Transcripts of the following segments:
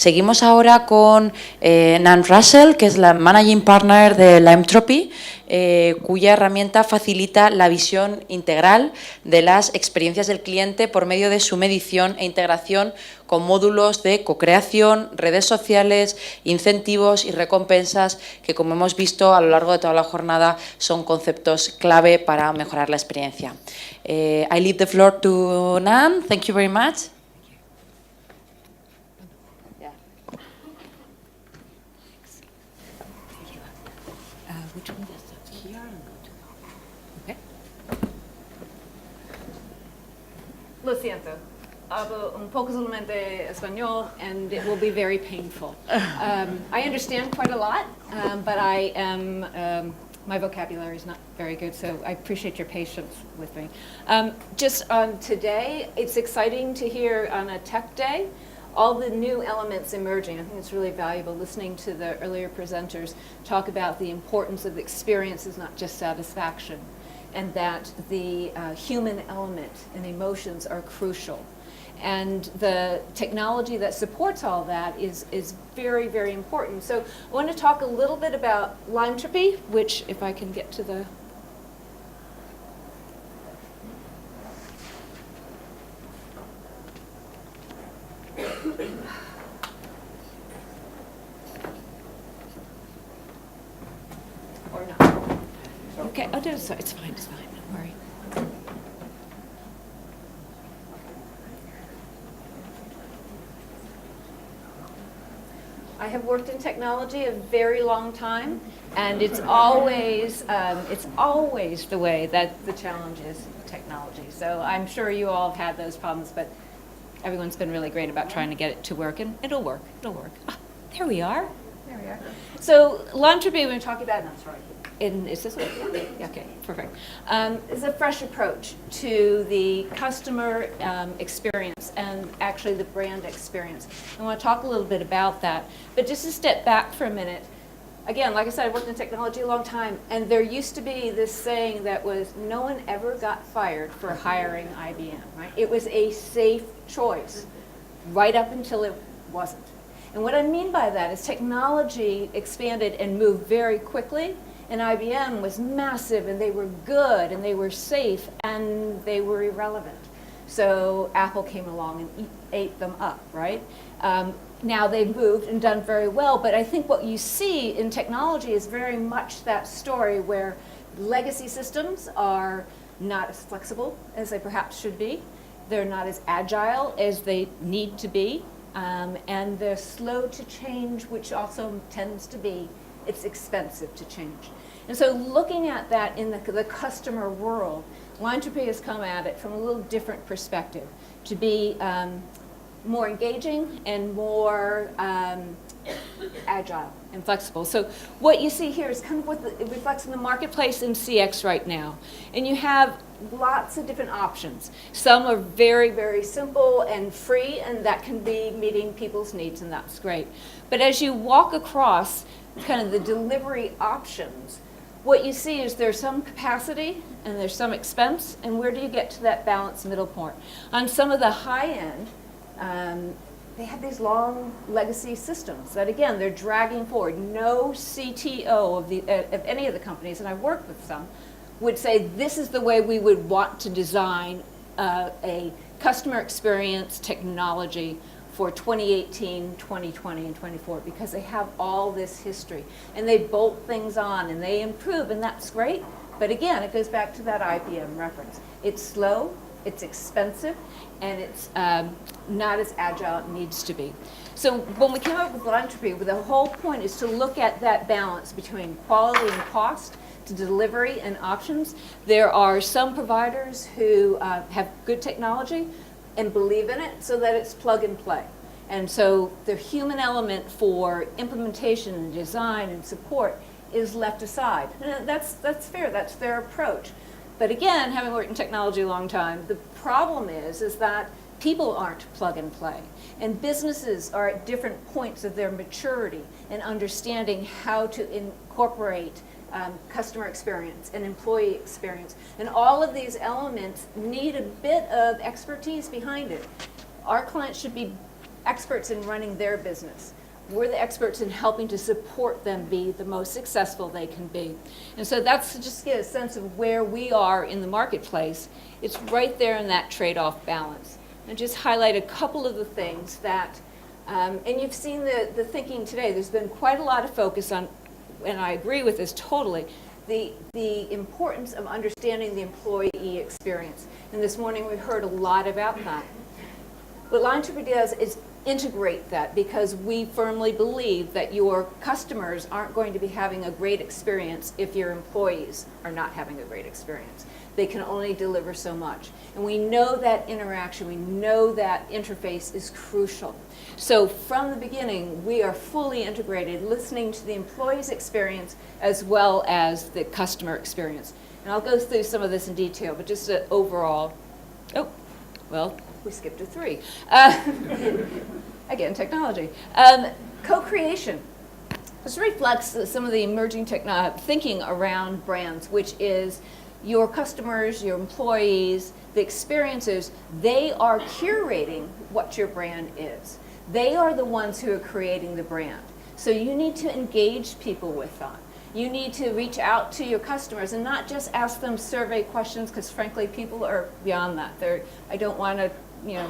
Seguimos ahora con Nan Russell, que es la Managing Partner de Limetropy, cuya herramienta facilita la visión integral de las experiencias del cliente por medio de su medición e integración con módulos de cocreación, redes sociales, incentivos y recompensas, que como hemos visto a lo largo de toda la jornada son conceptos clave para mejorar la experiencia. I leave the floor to Nan. Thank you very much. Lo siento, hablo un poco solamente español, and it will be very painful. I understand quite a lot, but I am, my vocabulary is not very good, so I appreciate your patience with me. Just on today, it's exciting to hear on a tech day all the new elements emerging. I think it's really valuable listening to the earlier presenters talk about the importance of experiences, not just satisfaction, and that the human element and emotions are crucial. And the technology that supports all that is very, very important. So I want to talk a little bit about Limetropy, which, if I can get to the... or not. Okay, oh, it's fine, it's fine, don't worry. I have worked in technology a very long time, and it's always the way that the challenge is technology. So I'm sure you all have had those problems, but everyone's been really great about trying to get it to work, and it'll work, it'll work. Ah, there we are. There we are. So Limetropy, we're talking about, no, sorry. Is this what? Yeah. Okay, perfect. Is a fresh approach to the customer experience and actually the brand experience. I want to talk a little bit about that. But just to step back for a minute, again, like I said, I worked in technology a long time, and there used to be this saying that was, no one ever got fired for hiring IBM, right? It was a safe choice, right up until it wasn't. And what I mean by that is technology expanded and moved very quickly, and IBM was massive, and they were good, and they were safe, and they were irrelevant. So Apple came along and ate them up, right? Now they've moved and done very well, but I think what you see in technology is very much that story where legacy systems are not as flexible as they perhaps should be. They're not as agile as they need to be, and they're slow to change, which also tends to be it's expensive to change. And so looking at that in the customer world, Limetropy has come at it from a little different perspective, to be more engaging and more agile and flexible. So what you see here is kind of what it reflects in the marketplace in CX right now. And you have lots of different options. Some are very, very simple and free, and that can be meeting people's needs, and that's great. But as you walk across kind of the delivery options, what you see is there's some capacity and there's some expense, and where do you get to that balanced middle point? On some of the high end, they have these long legacy systems that, again, they're dragging forward. No CTO of any of the companies, and I've worked with some, would say this is the way we would want to design a customer experience technology for 2018, 2020, and 24, because they have all this history. And they bolt things on, and they improve, and that's great. But again, it goes back to that IBM reference. It's slow, it's expensive, and it's not as agile as it needs to be. So when we came up with Limetropy, the whole point is to look at that balance between quality and cost, to delivery and options. There are some providers who have good technology and believe in it so that it's plug and play. And so the human element for implementation and design and support is left aside. And that's fair, that's their approach. But again, having worked in technology a long time, the problem is that people aren't plug and play. And businesses are at different points of their maturity and understanding how to incorporate customer experience and employee experience. And all of these elements need a bit of expertise behind it. Our clients should be experts in running their business. We're the experts in helping to support them be the most successful they can be. And so that's to just get a sense of where we are in the marketplace. It's right there in that trade-off balance. And just highlight a couple of the things that, and you've seen the thinking today. There's been quite a lot of focus on, and I agree with this totally, the importance of understanding the employee experience. And this morning we heard a lot about that. What Limetropy does is integrate that, because we firmly believe that your customers aren't going to be having a great experience if your employees are not having a great experience. They can only deliver so much. And we know that interaction, we know that interface is crucial. So from the beginning, we are fully integrated, listening to the employee's experience as well as the customer experience. And I'll go through some of this in detail, but just an overall, oh, well, we skipped to 3. Again, technology. Co-creation. This reflects some of the emerging thinking around brands, which is your customers, your employees, the experiences, they are curating what your brand is. They are the ones who are creating the brand. So you need to engage people with that. You need to reach out to your customers and not just ask them survey questions, because frankly, people are beyond that. I don't want to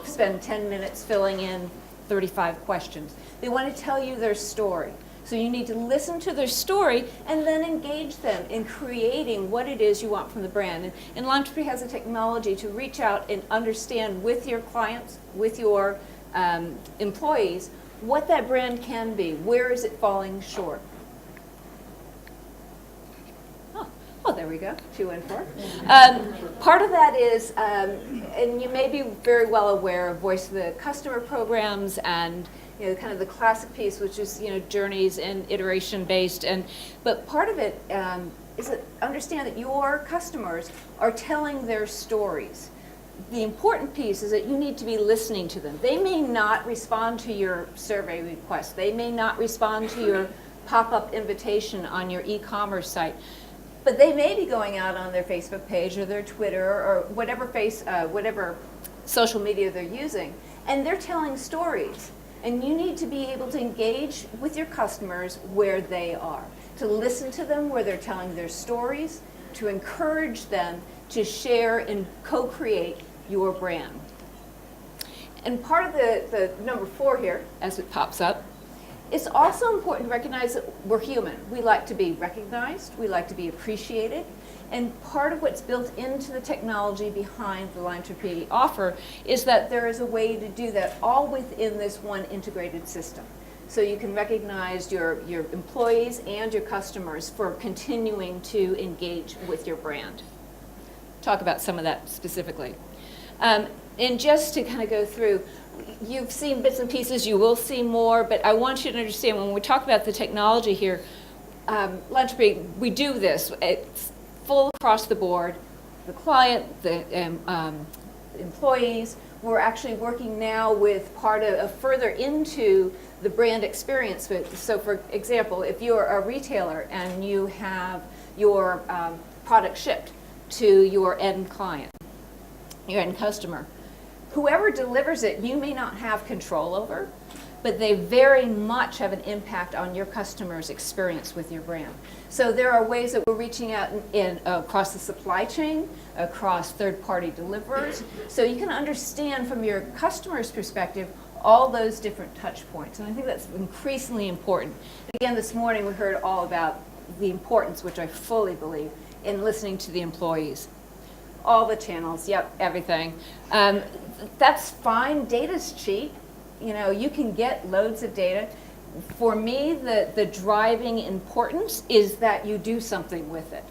spend 10 minutes filling in 35 questions. They want to tell you their story. So you need to listen to their story and then engage them in creating what it is you want from the brand. And Limetropy has a technology to reach out and understand with your clients, with your employees, what that brand can be. Where is it falling short? Oh, there we go, 2 and 4. Part of that is, and you may be very well aware of Voice of the Customer programs and kind of the classic piece, which is journeys and iteration based. But part of it is that understand that your customers are telling their stories. The important piece is that you need to be listening to them. They may not respond to your survey request. They may not respond to your pop-up invitation on your e-commerce site. But they may be going out on their Facebook page or their Twitter or whatever social media they're using, and they're telling stories. And you need to be able to engage with your customers where they are, to listen to them where they're telling their stories, to encourage them to share and co-create your brand. And part of the number 4 here, as it pops up, it's also important to recognize that we're human. We like to be recognized, we like to be appreciated, and part of what's built into the technology behind the Limetropy offer is that there is a way to do that all within this one integrated system. So you can recognize your employees and your customers for continuing to engage with your brand. Talk about some of that specifically. And just to kind of go through, you've seen bits and pieces, you will see more, but I want you to understand when we talk about the technology here, Limetropy, we do this. It's full across the board. The client, the employees, we're actually working now with part of further into the brand experience. So for example, if you're a retailer and you have your product shipped to your end client, your end customer, whoever delivers it, you may not have control over, but they very much have an impact on your customer's experience with your brand. So there are ways that we're reaching out across the supply chain, across third-party deliverers, so you can understand from your customer's perspective all those different touch points. And I think that's increasingly important. Again, this morning we heard all about the importance, which I fully believe, in listening to the employees. All the channels, yep, everything. That's fine, data's cheap. You can get loads of data. For me, the driving importance is that you do something with it.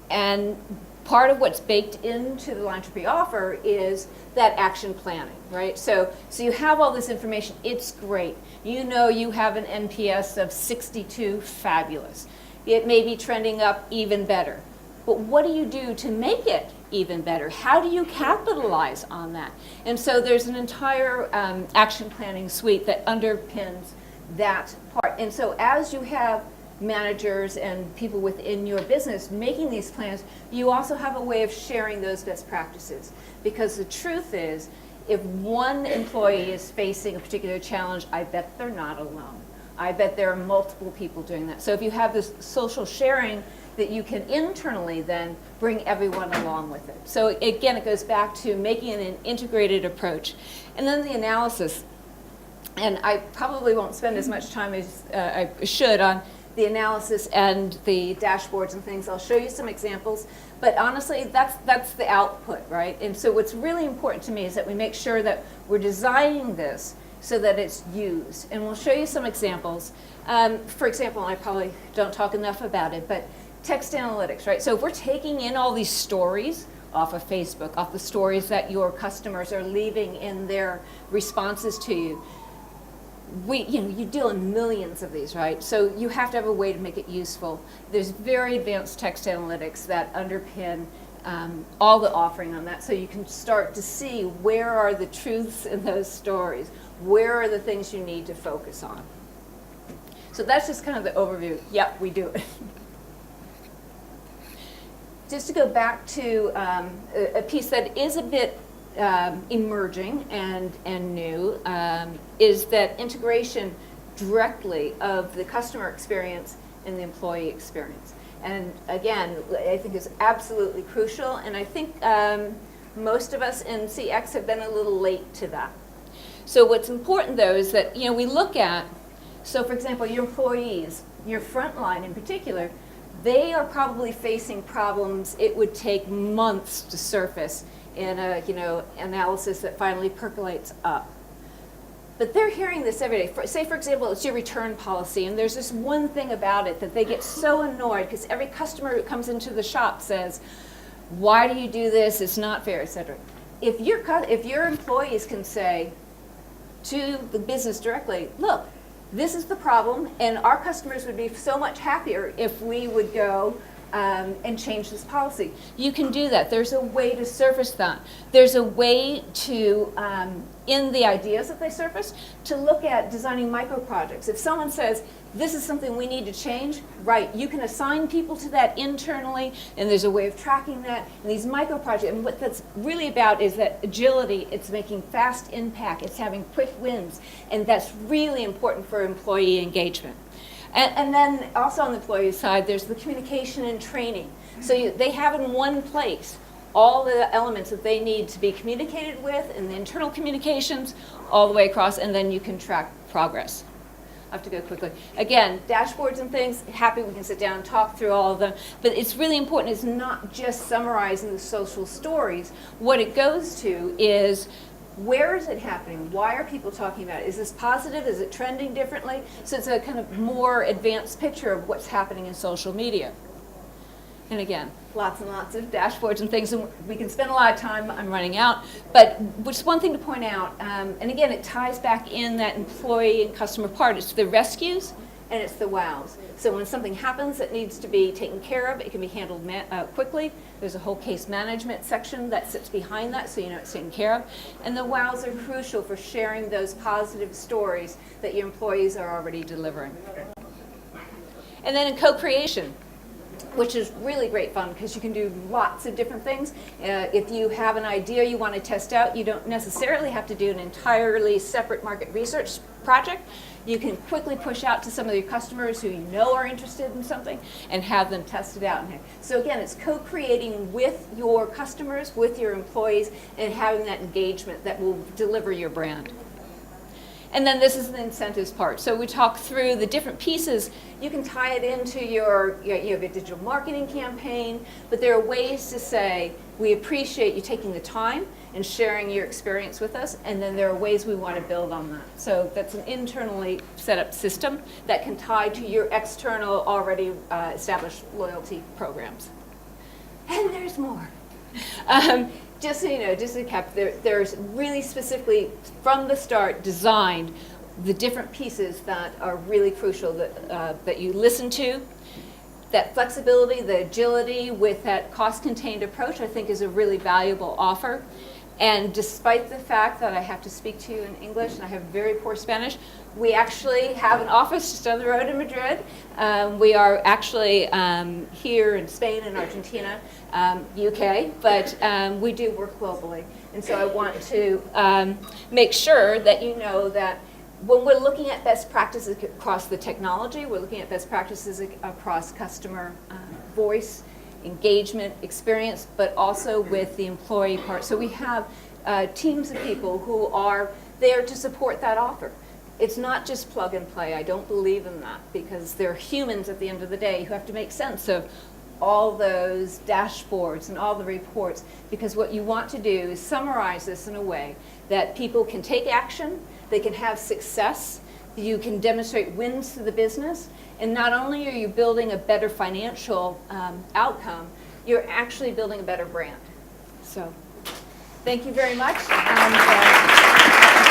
And part of what's baked into the Limetropy offer is that action planning, right? So you have all this information, it's great. You have an NPS of 62, fabulous. It may be trending up even better. But what do you do to make it even better? How do you capitalize on that? And so there's an entire action planning suite that underpins that part. And so as you have managers and people within your business making these plans, you also have a way of sharing those best practices. Because the truth is, if one employee is facing a particular challenge, I bet they're not alone. I bet there are multiple people doing that. So if you have this social sharing, that you can internally then bring everyone along with it. So again, it goes back to making it an integrated approach. And then the analysis. And I probably won't spend as much time as I should on the analysis and the dashboards and things. I'll show you some examples. But honestly, that's the output, right? And so what's really important to me is that we make sure that we're designing this so that it's used. And we'll show you some examples. For example, and I probably don't talk enough about it, but text analytics, right? So if we're taking in all these stories off of Facebook, off the stories that your customers are leaving in their responses to you, you deal in millions of these, right? So you have to have a way to make it useful. There's very advanced text analytics that underpin all the offering on that, so you can start to see where are the truths in those stories, where are the things you need to focus on. So that's just kind of the overview. Yep, we do it. Just to go back to a piece that is a bit emerging and new, is that integration directly of the customer experience and the employee experience. And again, I think is absolutely crucial, and I think most of us in CX have been a little late to that. So what's important though is that we look at, so for example, your employees, your frontline in particular, they are probably facing problems it would take months to surface in a analysis that finally percolates up. But they're hearing this every day. Say, for example, it's your return policy, and there's this one thing about it that they get so annoyed because every customer who comes into the shop says, "Why do you do this? It's not fair," etc. If your employees can say to the business directly, "Look, this is the problem, and our customers would be so much happier if we would go and change this policy." You can do that. There's a way to surface that. There's a way to, in the ideas that they surface, to look at designing micro projects. If someone says, "This is something we need to change," right, you can assign people to that internally, and there's a way of tracking that. And these micro projects, and what that's really about is that agility. It's making fast impact. It's having quick wins, and that's really important for employee engagement. And then also on the employee side, there's the communication and training. So they have in one place all the elements that they need to be communicated with, and the internal communications all the way across, and then you can track progress. I have to go quickly. Again, dashboards and things, happy we can sit down and talk through all of them, but it's really important. It's not just summarizing the social stories. What it goes to is, where is it happening? Why are people talking about it? Is this positive? Is it trending differently? So it's a kind of more advanced picture of what's happening in social media. And again, lots and lots of dashboards and things, and we can spend a lot of time. I'm running out, but just one thing to point out, and again, it ties back in that employee and customer part. It's the rescues and it's the wows. So when something happens that needs to be taken care of, it can be handled quickly. There's a whole case management section that sits behind that, so you know it's taken care of. And the wows are crucial for sharing those positive stories that your employees are already delivering. And then in co-creation, which is really great fun because you can do lots of different things. If you have an idea you want to test out, you don't necessarily have to do an entirely separate market research project. You can quickly push out to some of your customers who you know are interested in something and have them test it out. So again, it's co-creating with your customers, with your employees, and having that engagement that will deliver your brand. And then this is the incentives part. So we talk through the different pieces. You can tie it into you have a digital marketing campaign, but there are ways to say, we appreciate you taking the time and sharing your experience with us, and then there are ways we want to build on that. So that's an internally set up system that can tie to your external already established loyalty programs. And there's more. Just so you know, just to recap, there's really specifically, from the start, designed the different pieces that are really crucial that you listen to. That flexibility, the agility with that cost-contained approach, I think is a really valuable offer. And despite the fact that I have to speak to you in English and I have very poor Spanish, we actually have an office just down the road in Madrid. We are actually here in Spain and Argentina, UK, but we do work globally. And so I want to make sure that you know that when we're looking at best practices across the technology, we're looking at best practices across customer voice, engagement, experience, but also with the employee part. So we have teams of people who are there to support that offer. It's not just plug and play. I don't believe in that, because they're humans at the end of the day who have to make sense of all those dashboards and all the reports, because what you want to do is summarize this in a way that people can take action, they can have success, you can demonstrate wins to the business, and not only are you building a better financial outcome, you're actually building a better brand. So, thank you very much. And,